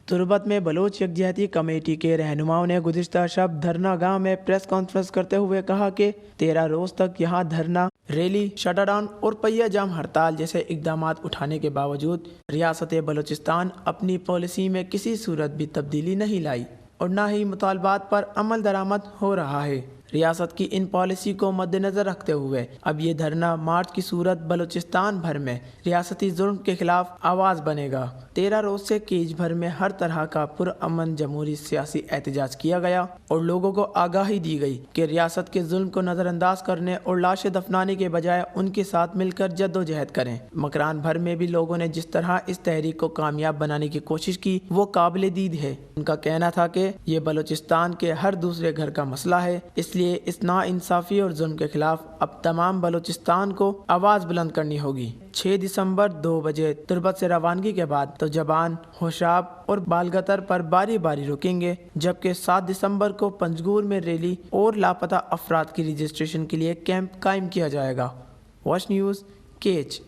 तुर्बत में Bloch यकजहती committee के रहनुमाओं ने गुज़िश्ता शब धरना गांव में प्रेस कॉन्फ्रेंस करते हुए कहा कि 13 रोज तक यहां धरना, रैली, शटरडाउन और पहिया जाम हड़ताल जैसे इकदाम उठाने के बावजूद रियासत बलूचिस्तान अपनी पॉलिसी में किसी सूरत भी तब्दीली नहीं लाई और न ही मुतालबात पर अमल दरामद हो रहा है। रियासत की इन पॉलिसी को मद्देनजर रखते हुए अब ये धरना मार्च की सूरत बलूचिस्तान भर में रियासती जुल्म के खिलाफ आवाज़ बनेगा। 13 रोज से केज भर में हर तरह का पुरअमन जमहूरी सियासी एहतजाज किया गया और लोगों को आगाही दी गई कि रियासत के जुल्म को नज़रअंदाज करने और लाशें दफनाने के बजाय उनके साथ मिलकर जद्दोजहद करें। मकरान भर में भी लोगों ने जिस तरह इस तहरीक को कामयाब बनाने की कोशिश की वो काबिल दीद है। उनका कहना था कि ये बलूचिस्तान के हर दूसरे घर का मसला है, इसलिए इस नाइंसाफी और जुल्म के खिलाफ अब तमाम बलूचिस्तान को आवाज़ बुलंद करनी होगी। 6 दिसंबर 2 बजे तुर्बत से रवानगी के बाद तो जबान, होशाब और बालगतर पर बारी बारी रुकेंगे, जबकि 7 दिसंबर को पंजगूर में रैली और लापता अफराद की रजिस्ट्रेशन के लिए कैंप कायम किया जाएगा। वॉच न्यूज़, केच।